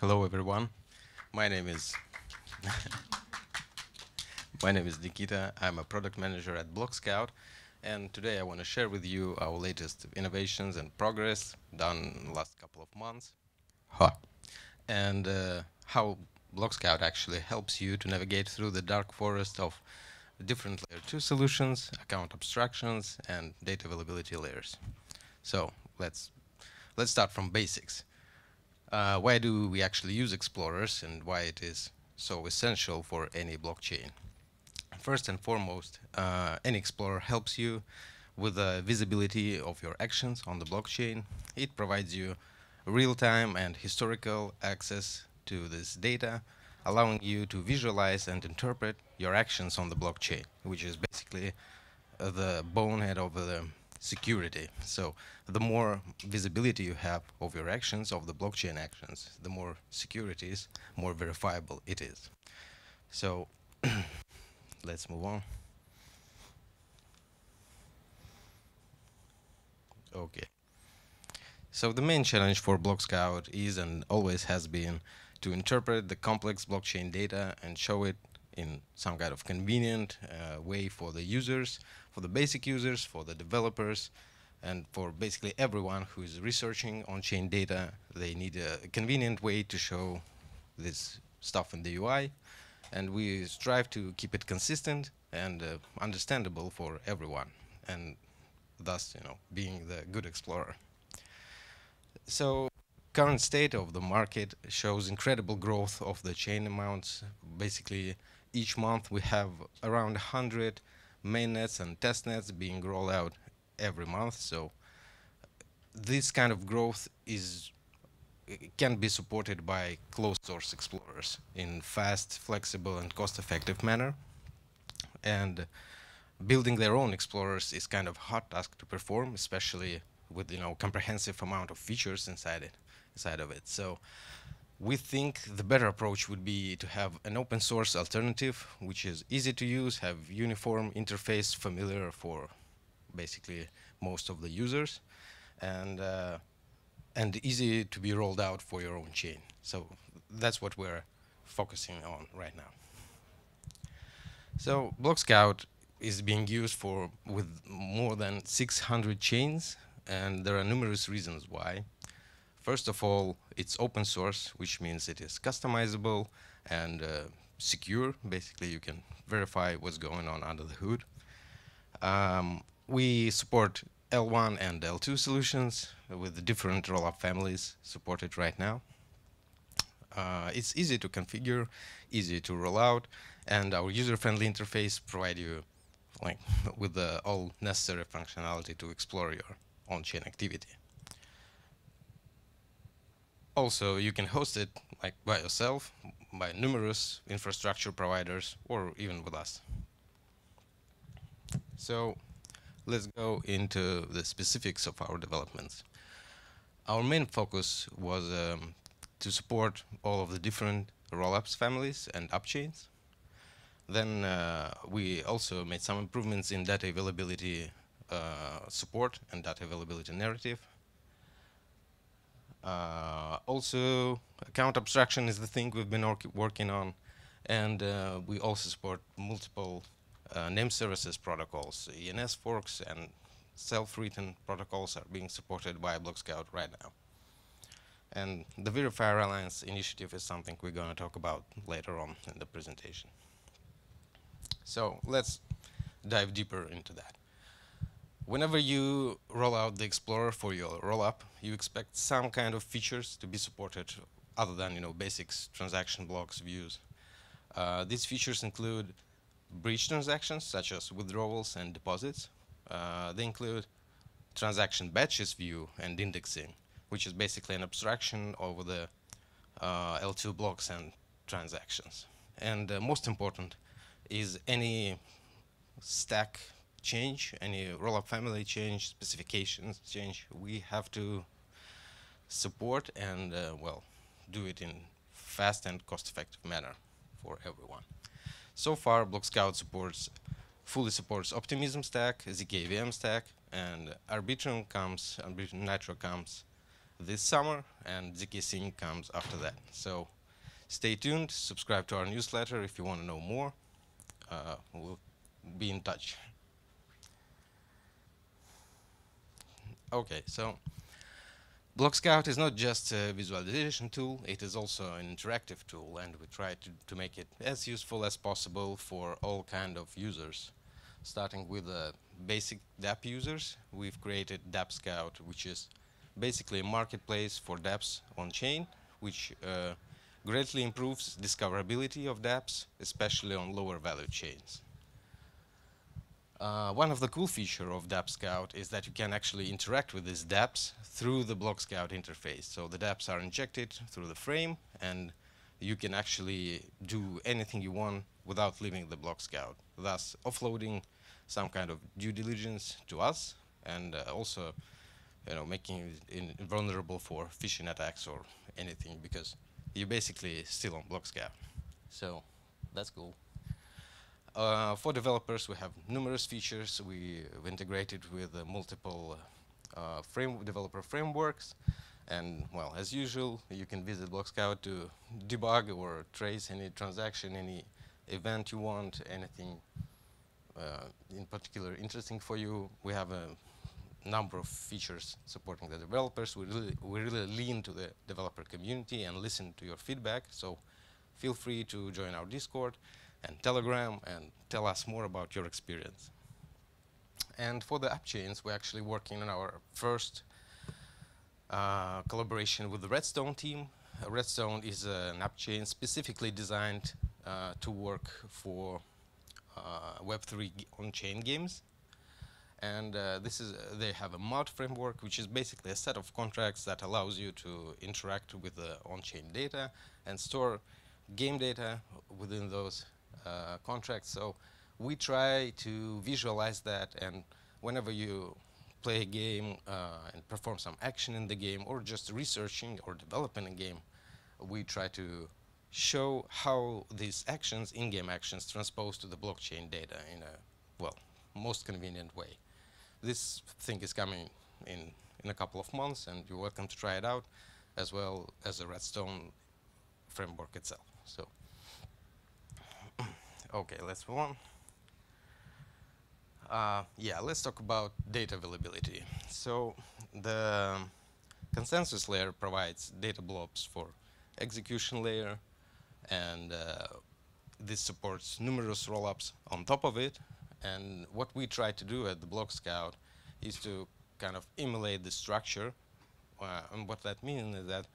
Hello, everyone. My name is my name is Nikita. I'm a product manager at Blockscout, and today I want to share with you our latest innovations and progress done in the last couple of months. Huh. And how Blockscout actually helps you to navigate through the dark forest of different layer 2 solutions, account abstractions, and data availability layers. So let's start from basics. Why do we actually use explorers and why it is so essential for any blockchain? First and foremost, any explorer helps you with the visibility of your actions on the blockchain. It provides you real-time and historical access to this data, allowing you to visualize and interpret your actions on the blockchain, which is basically the bonehead of the security. So the more visibility you have of your actions, of the blockchain actions, the more security is, more verifiable it is. So let's move on. Okay. So the main challenge for Blockscout is and always has been to interpret the complex blockchain data and show it in some kind of convenient way for the users, for the basic users, for the developers, and for basically everyone who is researching on-chain data. They need a convenient way to show this stuff in the UI, and we strive to keep it consistent and understandable for everyone, and thus, being the good explorer. So current state of the market shows incredible growth of the chain amounts. Basically, each month we have around 100 mainnets and testnets being rolled out every month. So this kind of growth can be supported by closed source explorers in fast, flexible, and cost-effective manner. And building their own explorers is kind of hard task to perform, especially with comprehensive amount of features inside of it. So we think the better approach would be to have an open source alternative, which is easy to use, have uniform interface, familiar for basically most of the users, and easy to be rolled out for your own chain. So that's what we're focusing on right now. So Blockscout is being used with more than 600 chains, and there are numerous reasons why. First of all, it's open source, which means it is customizable and secure. Basically, you can verify what's going on under the hood. We support L1 and L2 solutions with the different rollup families supported right now. It's easy to configure, easy to roll out, and our user-friendly interface provide you with all necessary functionality to explore your on-chain activity. Also, you can host it by yourself, by numerous infrastructure providers, or even with us. So let's go into the specifics of our developments. Our main focus was to support all of the different rollups families and upchains. Then we also made some improvements in data availability support and data availability narrative. Also, account abstraction is the thing we've been working on, and we also support multiple name services protocols. ENS forks and self-written protocols are being supported by Blockscout right now. And the Verifier Alliance initiative is something we're going to talk about later on in the presentation. So let's dive deeper into that. Whenever you roll out the Explorer for your rollup, you expect some kind of features to be supported other than basics, transaction blocks, views. These features include bridge transactions such as withdrawals and deposits. They include transaction batches view and indexing, which is basically an abstraction over the L2 blocks and transactions. And most important is any stack change, any rollup family change, specifications change, we have to support and do it in fast and cost-effective manner for everyone. So far, Blockscout fully supports Optimism stack, ZK VM stack, and Arbitrum Nitro comes this summer, and ZK Sync comes after that. So stay tuned, subscribe to our newsletter if you want to know more. We'll be in touch. Okay, so Blockscout is not just a visualization tool, it is also an interactive tool, and we try to make it as useful as possible for all kind of users. Starting with basic dApp users, we've created Blockscout, which is basically a marketplace for dApps on chain, which greatly improves discoverability of dApps, especially on lower value chains. One of the cool features of Blockscout is that you can actually interact with these dApps through the Blockscout interface. So the dApps are injected through the frame, and you can actually do anything you want without leaving the Blockscout, thus offloading some kind of due diligence to us, and also, making it invulnerable for phishing attacks or anything, because you're basically still on Blockscout. So that's cool. For developers, we have numerous features. We've integrated with multiple developer frameworks. And, well, as usual, you can visit Blockscout to debug or trace any transaction, any event you want, anything in particular interesting for you. We have a number of features supporting the developers. We really lean to the developer community and listen to your feedback. So feel free to join our Discord and Telegram and tell us more about your experience. And for the app chains, we're actually working on our first collaboration with the Redstone team. Redstone is an app chain specifically designed to work for web3 on-chain games. And they have a mod framework, which is basically a set of contracts that allows you to interact with the on-chain data and store game data within those contracts. So we try to visualize that, and whenever you play a game and perform some action in the game, or just researching or developing a game, we try to show how these actions, in-game actions, transpose to the blockchain data in a, well, most convenient way. This thing is coming in a couple of months, and you're welcome to try it out, as well as the Redstone framework itself. So, okay, let's move on. Yeah, let's talk about data availability. So the consensus layer provides data blobs for execution layer, and this supports numerous rollups on top of it. And what we try to do at the Blockscout is to kind of emulate the structure. And what that means is that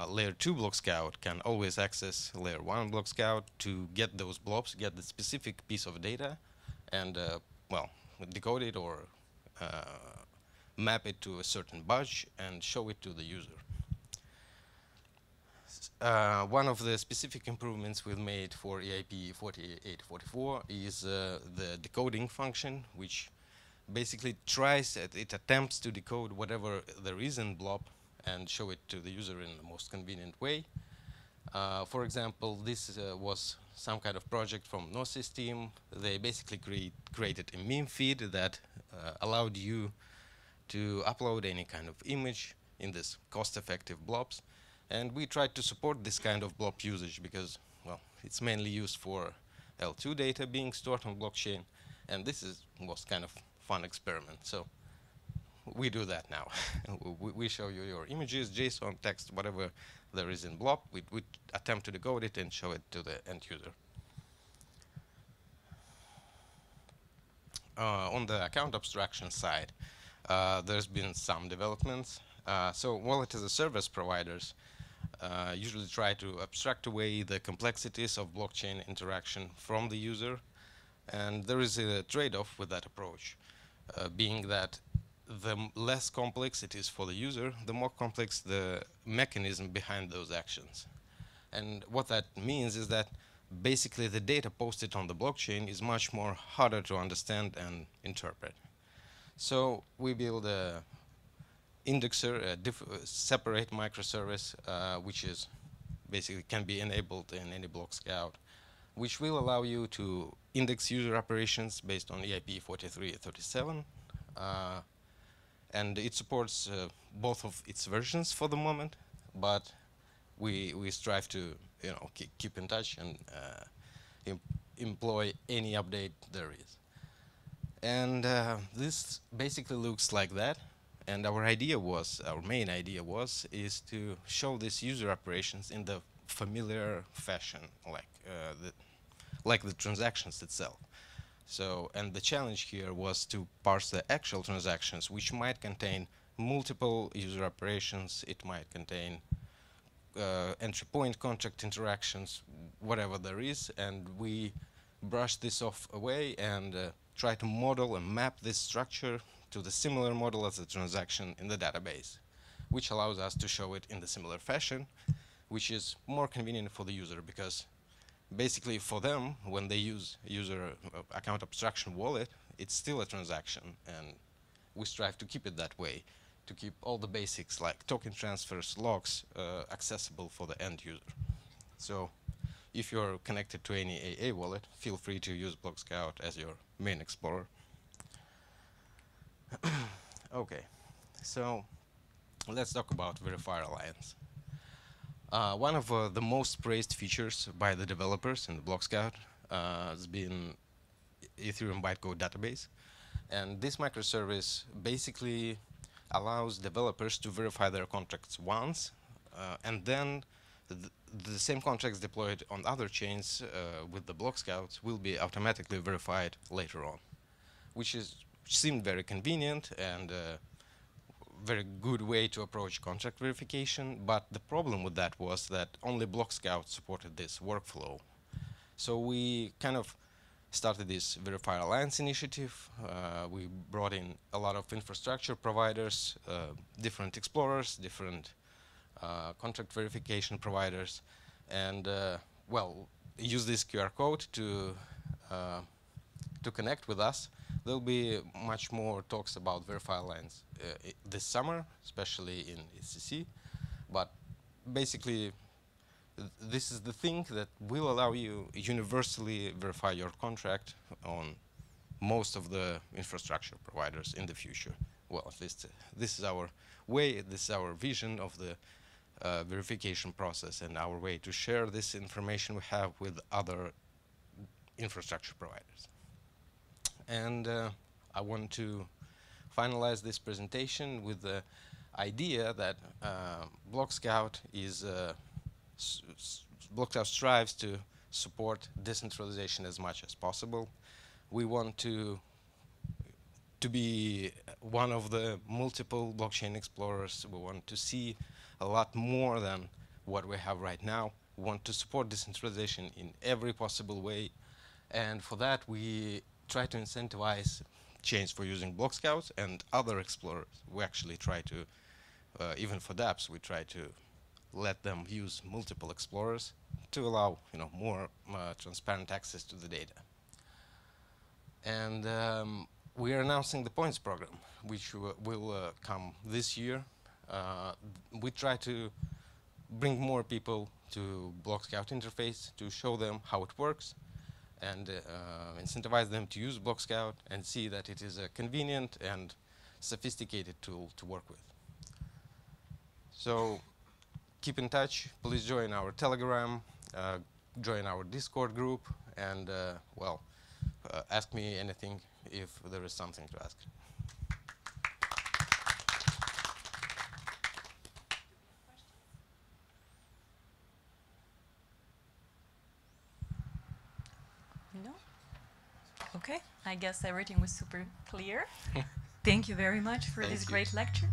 layer 2 Blockscout can always access layer 1 Blockscout to get those blobs, get the specific piece of data, and well, decode it or map it to a certain badge and show it to the user. One of the specific improvements we've made for EIP 4844 is the decoding function, which basically it attempts to decode whatever there is in blob and show it to the user in the most convenient way. For example, this was some kind of project from Gnosis team. They basically created a meme feed that allowed you to upload any kind of image in this cost-effective blobs. And we tried to support this kind of blob usage because, well, it's mainly used for L2 data being stored on blockchain, and this was kind of fun experiment. So we do that now. we show you your images, JSON, text, whatever there is in blob. We attempt to decode it and show it to the end user. On the account abstraction side, there's been some developments. So wallet as a service providers usually try to abstract away the complexities of blockchain interaction from the user, and there is a trade-off with that approach, being that the less complex it is for the user, the more complex the mechanism behind those actions. And what that means is that basically the data posted on the blockchain is much more harder to understand and interpret. So we build a indexer, a separate microservice, which is basically can be enabled in any Blockscout, which will allow you to index user operations based on EIP 4337. And it supports both of its versions for the moment, but we strive to keep in touch and em employ any update there is. And this basically looks like that. And our main idea is to show these user operations in the familiar fashion, like the transactions itself. So, and the challenge here was to parse the actual transactions, which might contain multiple user operations. It might contain entry point contract interactions, whatever there is, and we brush this off away and try to model and map this structure to the similar model as the transaction in the database, which allows us to show it in the similar fashion, which is more convenient for the user because basically for them, when they use user account abstraction wallet, it's still a transaction, and we strive to keep it that way, to keep all the basics like token transfers, locks, accessible for the end user. So if you're connected to any AA wallet, feel free to use Blockscout as your main explorer. Okay, so let's talk about Verifier Alliance. One of the most praised features by the developers in the Blockscout has been Ethereum bytecode database. And this microservice basically allows developers to verify their contracts once, and then the same contracts deployed on other chains with the Blockscout will be automatically verified later on, which seemed very convenient and very good way to approach contract verification. But the problem with that was that only Blockscout supported this workflow. So we kind of started this Verifier Alliance initiative. We brought in a lot of infrastructure providers, different explorers, different contract verification providers, and well, use this QR code to connect with us. There'll be much more talks about Verifier Alliance this summer, especially in ECC. But basically, this is the thing that will allow you universally verify your contract on most of the infrastructure providers in the future. Well, at least this is our way, this is our vision of the verification process and our way to share this information we have with other infrastructure providers. And I want to finalize this presentation with the idea that Blockscout Blockscout strives to support decentralization as much as possible. We want to be one of the multiple blockchain explorers. We want to see a lot more than what we have right now. We want to support decentralization in every possible way. And for that, we try to incentivize chains for using Blockscout and other explorers. We actually try to, even for dApps, we try to let them use multiple explorers to allow more transparent access to the data. And we are announcing the points program, which will come this year. We try to bring more people to Blockscout interface to show them how it works and incentivize them to use Blockscout and see that it is a convenient and sophisticated tool to work with. So keep in touch. Please join our Telegram, join our Discord group, and well, ask me anything if there is something to ask. No? Okay, I guess everything was super clear. Thank you very much for this great lecture.